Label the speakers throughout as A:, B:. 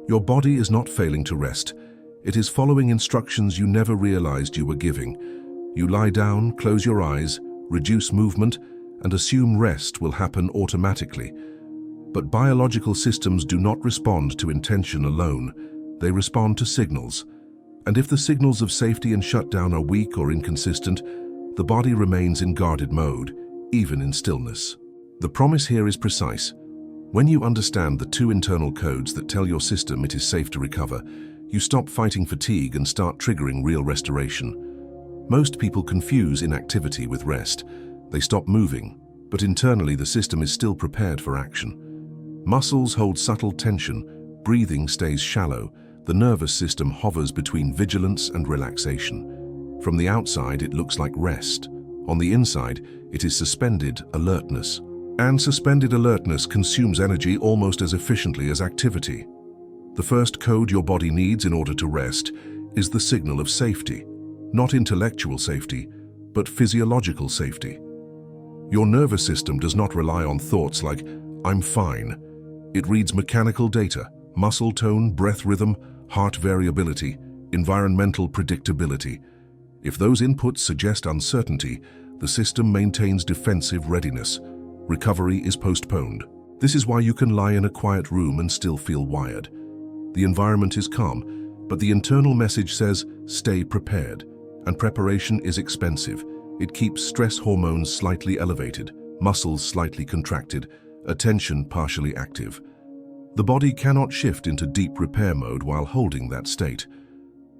A: Your body is not failing to rest. It is following instructions you never realized you were giving. You lie down, close your eyes, reduce movement, and assume rest will happen automatically. But biological systems do not respond to intention alone. They respond to signals. And if the signals of safety and shutdown are weak or inconsistent, the body remains in guarded mode, even in stillness. The promise here is precise. When you understand the two internal codes that tell your system it is safe to recover, you stop fighting fatigue and start triggering real restoration. Most people confuse inactivity with rest. They stop moving, but internally the system is still prepared for action. Muscles hold subtle tension, breathing stays shallow, the nervous system hovers between vigilance and relaxation. From the outside, it looks like rest. On the inside, it is suspended alertness. And suspended alertness consumes energy almost as efficiently as activity. The first code your body needs in order to rest is the signal of safety. Not intellectual safety, but physiological safety. Your nervous system does not rely on thoughts like, "I'm fine." It reads mechanical data, muscle tone, breath rhythm, heart variability, environmental predictability. If those inputs suggest uncertainty, the system maintains defensive readiness. Recovery is postponed. This is why you can lie in a quiet room and still feel wired. The environment is calm, but the internal message says, stay prepared. And preparation is expensive. It keeps stress hormones slightly elevated, muscles slightly contracted, attention partially active. The body cannot shift into deep repair mode while holding that state.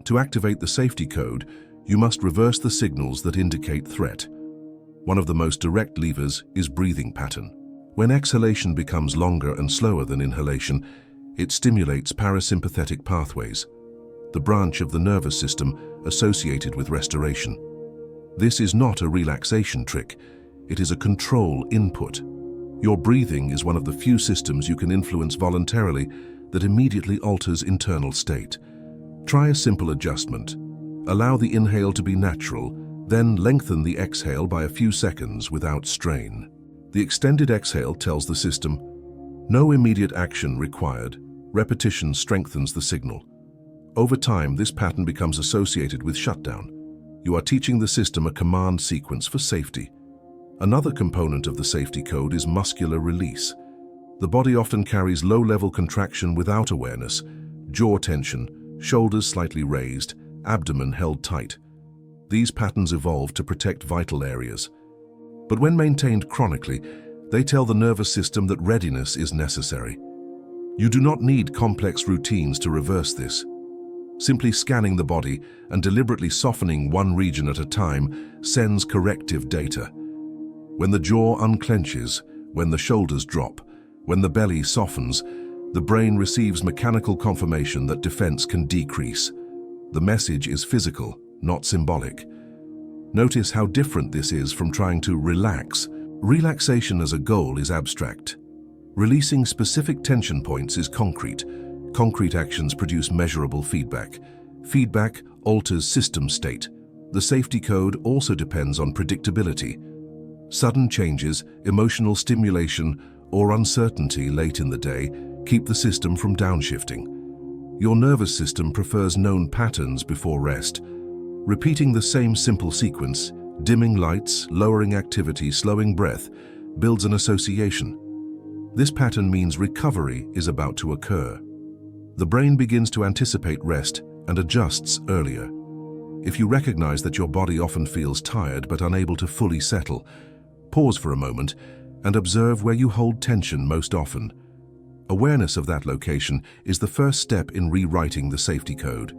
A: To activate the safety code, you must reverse the signals that indicate threat. One of the most direct levers is breathing pattern. When exhalation becomes longer and slower than inhalation, it stimulates parasympathetic pathways, the branch of the nervous system associated with restoration. This is not a relaxation trick, it is a control input. Your breathing is one of the few systems you can influence voluntarily that immediately alters internal state. Try a simple adjustment. Allow the inhale to be natural, then lengthen the exhale by a few seconds without strain. The extended exhale tells the system, no immediate action required. Repetition strengthens the signal. Over time, this pattern becomes associated with shutdown. You are teaching the system a command sequence for safety. Another component of the safety code is muscular release. The body often carries low-level contraction without awareness, jaw tension, shoulders slightly raised, abdomen held tight. These patterns evolve to protect vital areas. But when maintained chronically, they tell the nervous system that readiness is necessary. You do not need complex routines to reverse this. Simply scanning the body and deliberately softening one region at a time sends corrective data. When the jaw unclenches, when the shoulders drop, when the belly softens, the brain receives mechanical confirmation that defense can decrease. The message is physical, not symbolic. Notice how different this is from trying to relax. Relaxation as a goal is abstract. Releasing specific tension points is concrete. Concrete actions produce measurable feedback. Feedback alters system state. The safety code also depends on predictability. Sudden changes, emotional stimulation, or uncertainty late in the day keep the system from downshifting. Your nervous system prefers known patterns before rest. Repeating the same simple sequence, dimming lights, lowering activity, slowing breath, builds an association. This pattern means recovery is about to occur. The brain begins to anticipate rest and adjusts earlier. If you recognize that your body often feels tired but unable to fully settle, pause for a moment and observe where you hold tension most often. Awareness of that location is the first step in rewriting the safety code.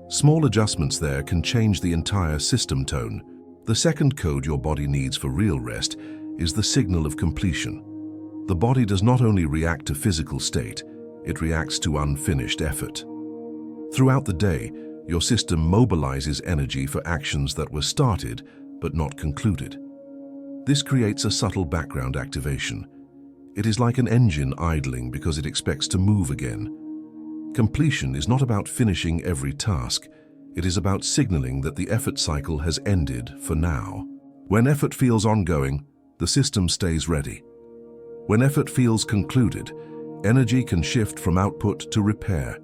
A: Small adjustments there can change the entire system tone. The second code your body needs for real rest is the signal of completion. The body does not only react to physical state, it reacts to unfinished effort. Throughout the day, your system mobilizes energy for actions that were started but not concluded. This creates a subtle background activation. It is like an engine idling because it expects to move again. Completion is not about finishing every task. It is about signaling that the effort cycle has ended for now. When effort feels ongoing, the system stays ready. When effort feels concluded, energy can shift from output to repair.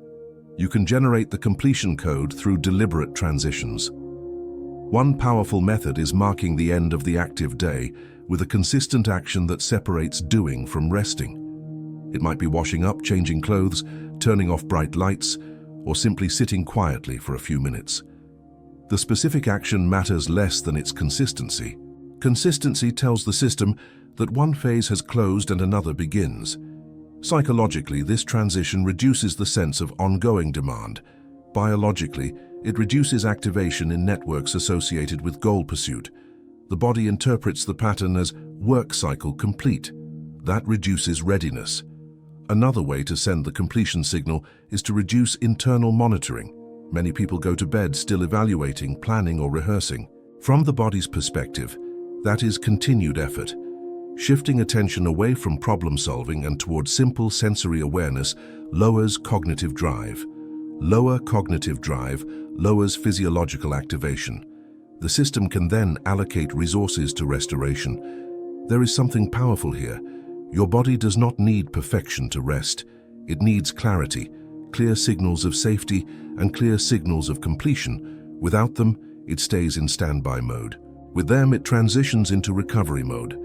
A: You can generate the completion code through deliberate transitions. One powerful method is marking the end of the active day with a consistent action that separates doing from resting. It might be washing up, changing clothes, turning off bright lights, or simply sitting quietly for a few minutes. The specific action matters less than its consistency. Consistency tells the system that one phase has closed and another begins. Psychologically, this transition reduces the sense of ongoing demand. Biologically, it reduces activation in networks associated with goal pursuit. The body interprets the pattern as work cycle complete. That reduces readiness. Another way to send the completion signal is to reduce internal monitoring. Many people go to bed still evaluating, planning, or rehearsing. From the body's perspective, that is continued effort. Shifting attention away from problem solving and towards simple sensory awareness lowers cognitive drive. Lower cognitive drive lowers physiological activation. The system can then allocate resources to restoration. There is something powerful here. Your body does not need perfection to rest. It needs clarity, clear signals of safety, and clear signals of completion. Without them, it stays in standby mode. With them, it transitions into recovery mode.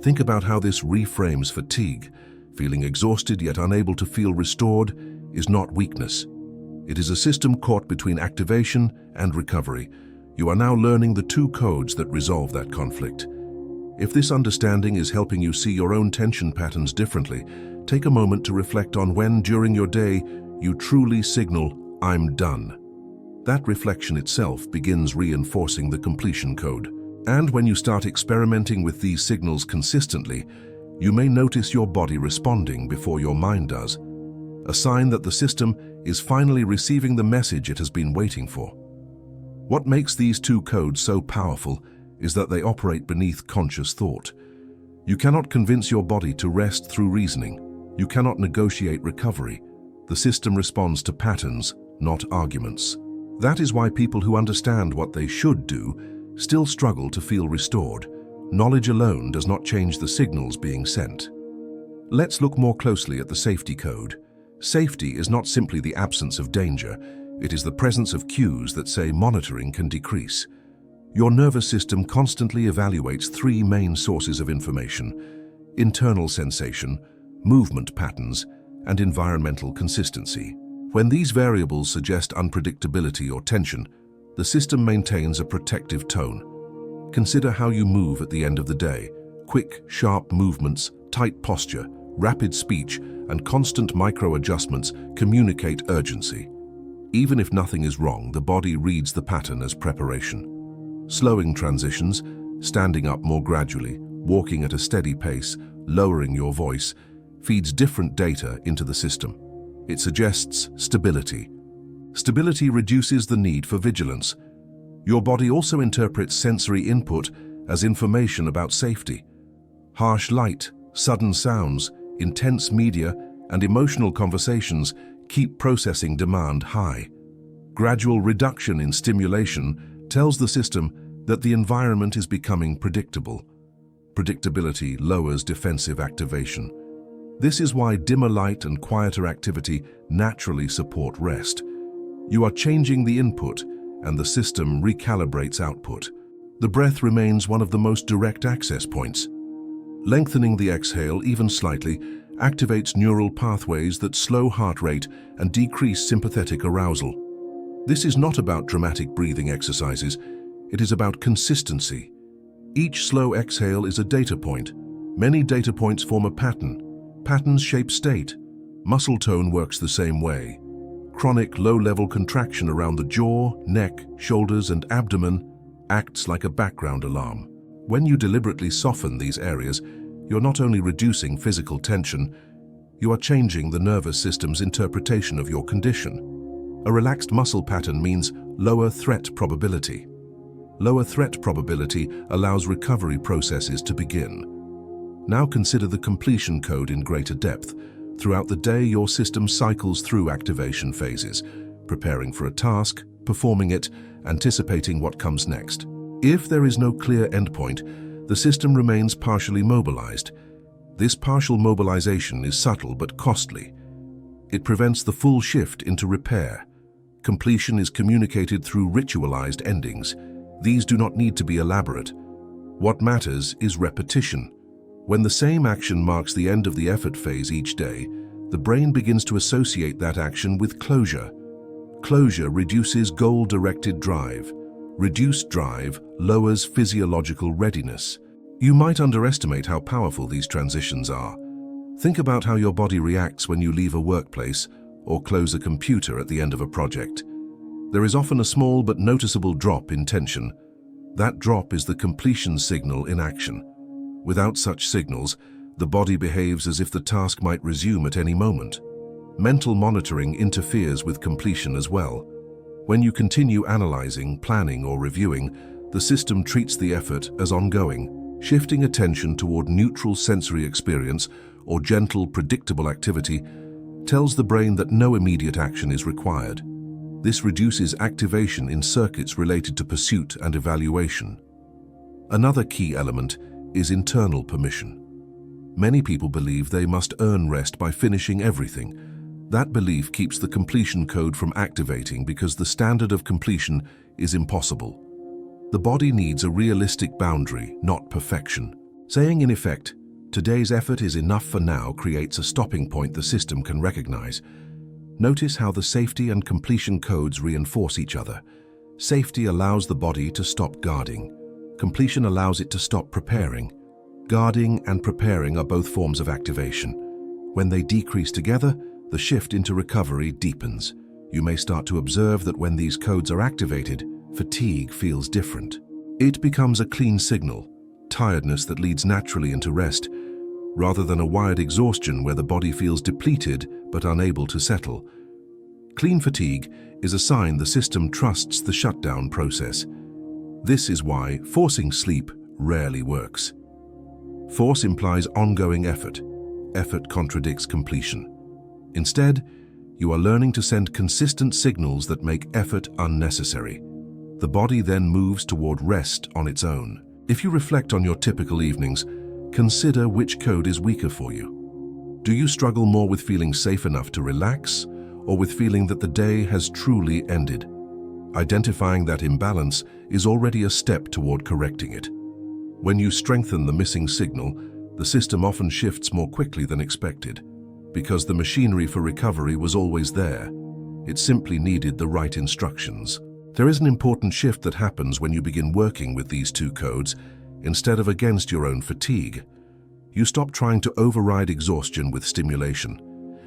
A: Think about how this reframes fatigue. Feeling exhausted yet unable to feel restored is not weakness. It is a system caught between activation and recovery. You are now learning the two codes that resolve that conflict. If this understanding is helping you see your own tension patterns differently, take a moment to reflect on when during your day you truly signal, "I'm done." That reflection itself begins reinforcing the completion code. And when you start experimenting with these signals consistently, you may notice your body responding before your mind does. A sign that the system is finally receiving the message it has been waiting for. What makes these two codes so powerful is that they operate beneath conscious thought. You cannot convince your body to rest through reasoning. You cannot negotiate recovery. The system responds to patterns, not arguments. That is why people who understand what they should do still struggle to feel restored. Knowledge alone does not change the signals being sent. Let's look more closely at the safety code. Safety is not simply the absence of danger. It is the presence of cues that say monitoring can decrease. Your nervous system constantly evaluates three main sources of information: internal sensation, movement patterns, and environmental consistency. When these variables suggest unpredictability or tension, the system maintains a protective tone. Consider how you move at the end of the day. Quick, sharp movements, tight posture, rapid speech, and constant micro-adjustments communicate urgency. Even if nothing is wrong, the body reads the pattern as preparation. Slowing transitions, standing up more gradually, walking at a steady pace, lowering your voice, feeds different data into the system. It suggests stability. Stability reduces the need for vigilance. Your body also interprets sensory input as information about safety. Harsh light, sudden sounds, intense media, and emotional conversations keep processing demand high. Gradual reduction in stimulation tells the system that the environment is becoming predictable. Predictability lowers defensive activation. This is why dimmer light and quieter activity naturally support rest. You are changing the input, and the system recalibrates output. The breath remains one of the most direct access points. Lengthening the exhale even slightly activates neural pathways that slow heart rate and decrease sympathetic arousal. This is not about dramatic breathing exercises. It is about consistency. Each slow exhale is a data point. Many data points form a pattern. Patterns shape state. Muscle tone works the same way. Chronic low-level contraction around the jaw, neck, shoulders, and abdomen acts like a background alarm. When you deliberately soften these areas, you're not only reducing physical tension, you are changing the nervous system's interpretation of your condition. A relaxed muscle pattern means lower threat probability. Lower threat probability allows recovery processes to begin. Now consider the completion code in greater depth. Throughout the day, your system cycles through activation phases, preparing for a task, performing it, anticipating what comes next. If there is no clear endpoint, the system remains partially mobilized. This partial mobilization is subtle but costly. It prevents the full shift into repair. Completion is communicated through ritualized endings. These do not need to be elaborate. What matters is repetition. When the same action marks the end of the effort phase each day, the brain begins to associate that action with closure. Closure reduces goal-directed drive. Reduced drive lowers physiological readiness. You might underestimate how powerful these transitions are. Think about how your body reacts when you leave a workplace or close a computer at the end of a project. There is often a small but noticeable drop in tension. That drop is the completion signal in action. Without such signals, the body behaves as if the task might resume at any moment. Mental monitoring interferes with completion as well. When you continue analyzing, planning, or reviewing, the system treats the effort as ongoing, shifting attention toward neutral sensory experience or gentle, predictable activity tells the brain that no immediate action is required. This reduces activation in circuits related to pursuit and evaluation. Another key element is internal permission. Many people believe they must earn rest by finishing everything. That belief keeps the completion code from activating because the standard of completion is impossible. The body needs a realistic boundary, not perfection. Saying in effect, "Today's effort is enough for now," creates a stopping point the system can recognize. Notice how the safety and completion codes reinforce each other. Safety allows the body to stop guarding. Completion allows it to stop preparing. Guarding and preparing are both forms of activation. When they decrease together, the shift into recovery deepens. You may start to observe that when these codes are activated, fatigue feels different. It becomes a clean signal, tiredness that leads naturally into rest, rather than a wired exhaustion where the body feels depleted but unable to settle. Clean fatigue is a sign the system trusts the shutdown process. This is why forcing sleep rarely works. Force implies ongoing effort. Effort contradicts completion. Instead, you are learning to send consistent signals that make effort unnecessary. The body then moves toward rest on its own. If you reflect on your typical evenings, consider which code is weaker for you. Do you struggle more with feeling safe enough to relax, or with feeling that the day has truly ended? Identifying that imbalance is already a step toward correcting it. When you strengthen the missing signal, the system often shifts more quickly than expected. Because the machinery for recovery was always there, it simply needed the right instructions. There is an important shift that happens when you begin working with these two codes instead of against your own fatigue. You stop trying to override exhaustion with stimulation,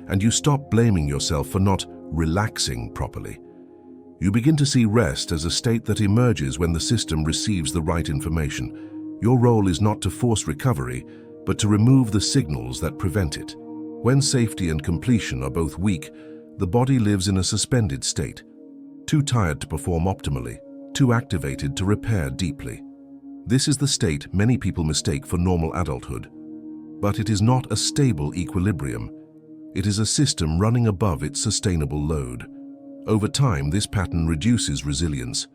A: and you stop blaming yourself for not relaxing properly. You begin to see rest as a state that emerges when the system receives the right information. Your role is not to force recovery, but to remove the signals that prevent it. When safety and completion are both weak, the body lives in a suspended state, too tired to perform optimally, too activated to repair deeply. This is the state many people mistake for normal adulthood. But it is not a stable equilibrium. It is a system running above its sustainable load. Over time, this pattern reduces resilience.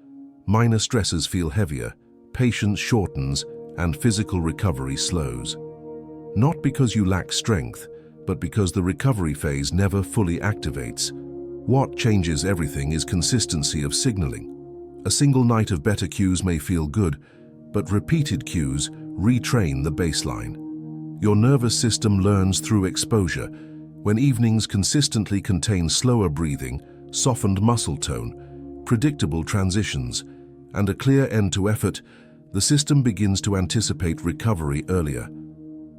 A: Minor stresses feel heavier, patience shortens, and physical recovery slows. Not because you lack strength, but because the recovery phase never fully activates. What changes everything is consistency of signaling. A single night of better cues may feel good, but repeated cues retrain the baseline. Your nervous system learns through exposure. When evenings consistently contain slower breathing, softened muscle tone, predictable transitions, and a clear end to effort, the system begins to anticipate recovery earlier.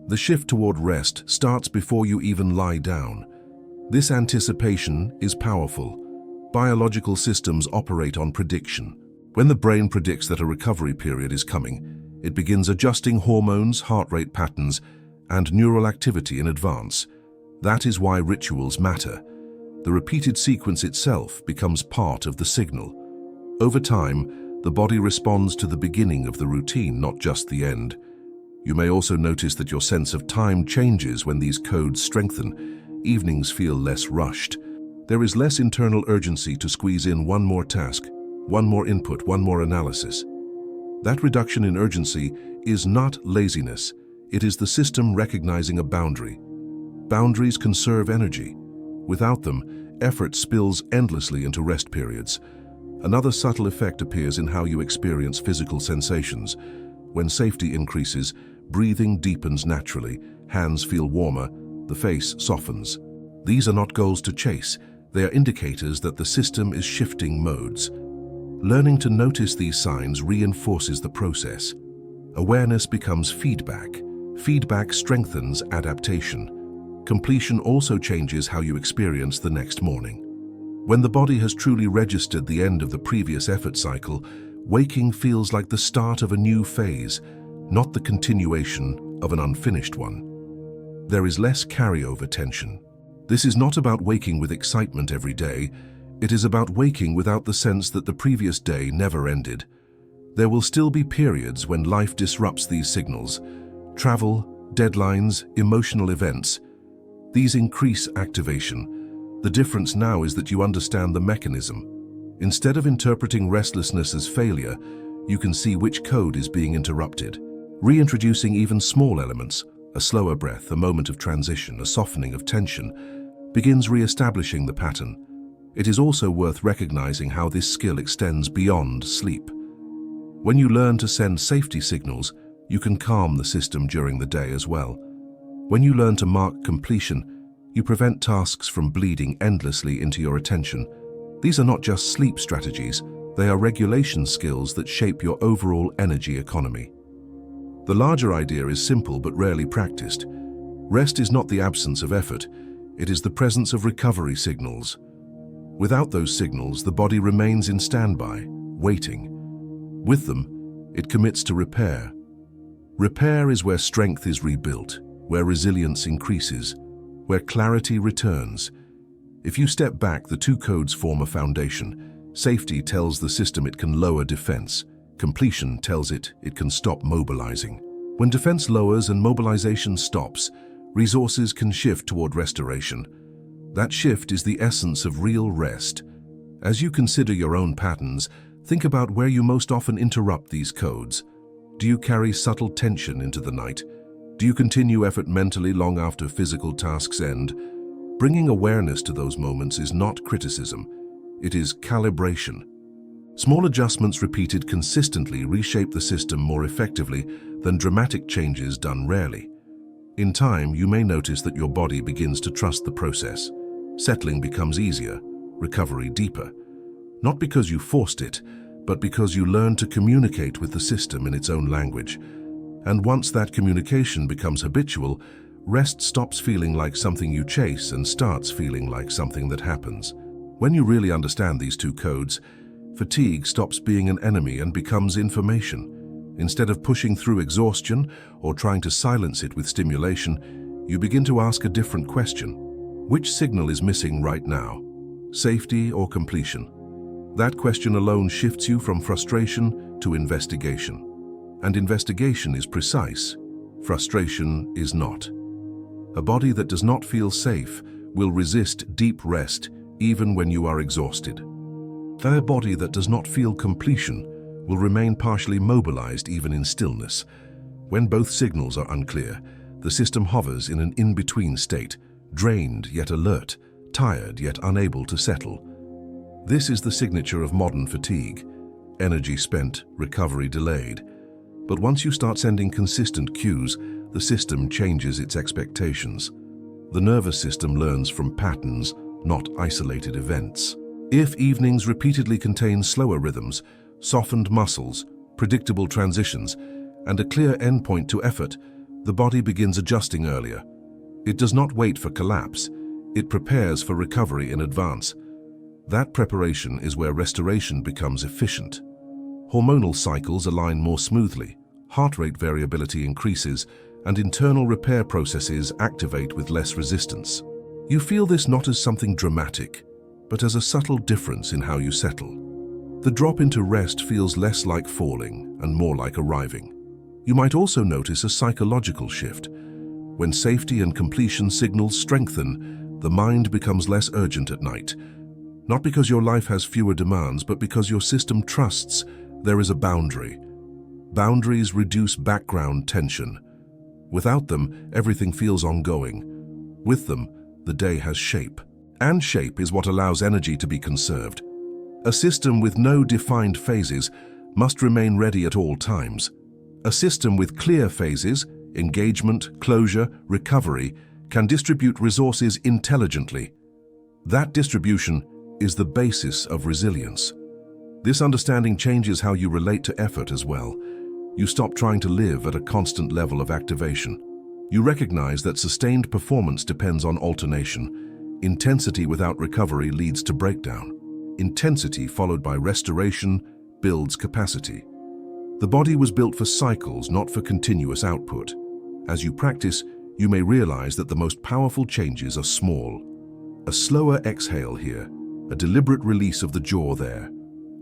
A: The shift toward rest starts before you even lie down. This anticipation is powerful. Biological systems operate on prediction. When the brain predicts that a recovery period is coming, it begins adjusting hormones, heart rate patterns, and neural activity in advance. That is why rituals matter. The repeated sequence itself becomes part of the signal. Over time, the body responds to the beginning of the routine, not just the end. You may also notice that your sense of time changes when these codes strengthen. Evenings feel less rushed. There is less internal urgency to squeeze in one more task, one more input, one more analysis. That reduction in urgency is not laziness. It is the system recognizing a boundary. Boundaries conserve energy. Without them, effort spills endlessly into rest periods. Another subtle effect appears in how you experience physical sensations. When safety increases, breathing deepens naturally, hands feel warmer, the face softens. These are not goals to chase, they are indicators that the system is shifting modes. Learning to notice these signs reinforces the process. Awareness becomes feedback. Feedback strengthens adaptation. Completion also changes how you experience the next morning. When the body has truly registered the end of the previous effort cycle, waking feels like the start of a new phase, not the continuation of an unfinished one. There is less carryover tension. This is not about waking with excitement every day. It is about waking without the sense that the previous day never ended. There will still be periods when life disrupts these signals. Travel, deadlines, emotional events. These increase activation. The difference now is that you understand the mechanism. Instead of interpreting restlessness as failure, you can see which code is being interrupted. Reintroducing even small elements, a slower breath, a moment of transition, a softening of tension, begins re-establishing the pattern. It is also worth recognizing how this skill extends beyond sleep. When you learn to send safety signals, you can calm the system during the day as well. When you learn to mark completion, you prevent tasks from bleeding endlessly into your attention. These are not just sleep strategies, they are regulation skills that shape your overall energy economy. The larger idea is simple but rarely practiced. Rest is not the absence of effort, it is the presence of recovery signals. Without those signals, the body remains in standby, waiting. With them, it commits to repair. Repair is where strength is rebuilt, where resilience increases, where clarity returns. If you step back, the two codes form a foundation. Safety tells the system it can lower defense. Completion tells it can stop mobilizing. When defense lowers and mobilization stops, resources can shift toward restoration. That shift is the essence of real rest. As you consider your own patterns, think about where you most often interrupt these codes. Do you carry subtle tension into the night? Do you continue effort mentally long after physical tasks end? Bringing awareness to those moments is not criticism, it is calibration. Small adjustments repeated consistently reshape the system more effectively than dramatic changes done rarely. In time, you may notice that your body begins to trust the process. Settling becomes easier, recovery deeper. Not because you forced it, but because you learned to communicate with the system in its own language. And once that communication becomes habitual, rest stops feeling like something you chase and starts feeling like something that happens. When you really understand these two codes, fatigue stops being an enemy and becomes information. Instead of pushing through exhaustion or trying to silence it with stimulation, you begin to ask a different question. Which signal is missing right now? Safety or completion? That question alone shifts you from frustration to investigation. And investigation is precise, frustration is not. A body that does not feel safe will resist deep rest even when you are exhausted. A body that does not feel completion will remain partially mobilized even in stillness. When both signals are unclear, the system hovers in an in-between state, drained yet alert, tired yet unable to settle. This is the signature of modern fatigue. Energy spent, recovery delayed. But once you start sending consistent cues, the system changes its expectations. The nervous system learns from patterns, not isolated events. If evenings repeatedly contain slower rhythms, softened muscles, predictable transitions, and a clear endpoint to effort, the body begins adjusting earlier. It does not wait for collapse, it prepares for recovery in advance. That preparation is where restoration becomes efficient. Hormonal cycles align more smoothly, heart rate variability increases, and internal repair processes activate with less resistance. You feel this not as something dramatic, but as a subtle difference in how you settle. The drop into rest feels less like falling and more like arriving. You might also notice a psychological shift. When safety and completion signals strengthen, the mind becomes less urgent at night. Not because your life has fewer demands, but because your system trusts there is a boundary. Boundaries reduce background tension. Without them, everything feels ongoing. With them, the day has shape. and shape is what allows energy to be conserved. A system with no defined phases must remain ready at all times. A system with clear phases, engagement, closure, recovery, can distribute resources intelligently. That distribution is the basis of resilience. This understanding changes how you relate to effort as well. You stop trying to live at a constant level of activation. You recognize that sustained performance depends on alternation. Intensity without recovery leads to breakdown. Intensity followed by restoration builds capacity. The body was built for cycles, not for continuous output. As you practice, you may realize that the most powerful changes are small. A slower exhale here, a deliberate release of the jaw there,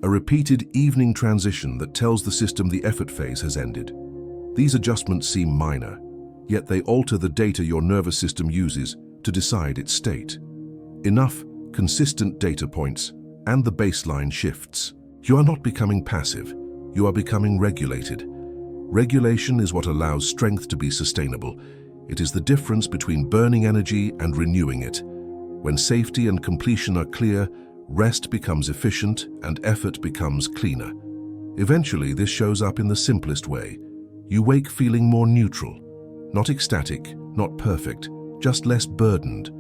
A: a repeated evening transition that tells the system the effort phase has ended. These adjustments seem minor, yet they alter the data your nervous system uses to decide its state. Enough consistent data points, and the baseline shifts. You are not becoming passive, you are becoming regulated. Regulation is what allows strength to be sustainable. It is the difference between burning energy and renewing it. When safety and completion are clear, rest becomes efficient and effort becomes cleaner. Eventually, this shows up in the simplest way. You wake feeling more neutral, not ecstatic, not perfect, just less burdened.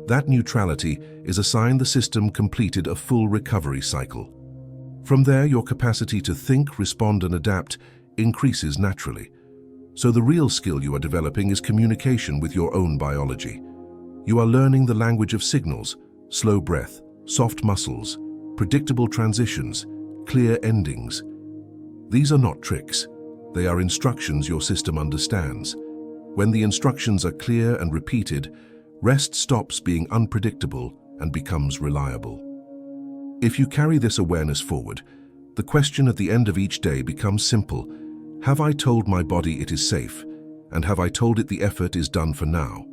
A: That neutrality is a sign the system completed a full recovery cycle. From there, your capacity to think, respond, and adapt increases naturally. So the real skill you are developing is communication with your own biology. You are learning the language of signals, slow breath, soft muscles, predictable transitions, clear endings. These are not tricks. They are instructions your system understands. When the instructions are clear and repeated, rest stops being unpredictable and becomes reliable. If you carry this awareness forward, the question at the end of each day becomes simple. Have I told my body it is safe? And have I told it the effort is done for now?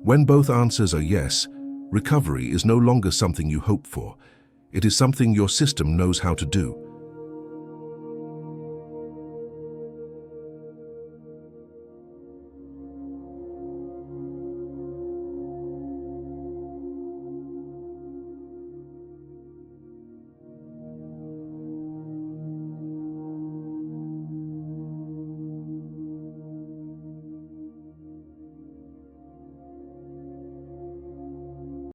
A: When both answers are yes, recovery is no longer something you hope for. It is something your system knows how to do.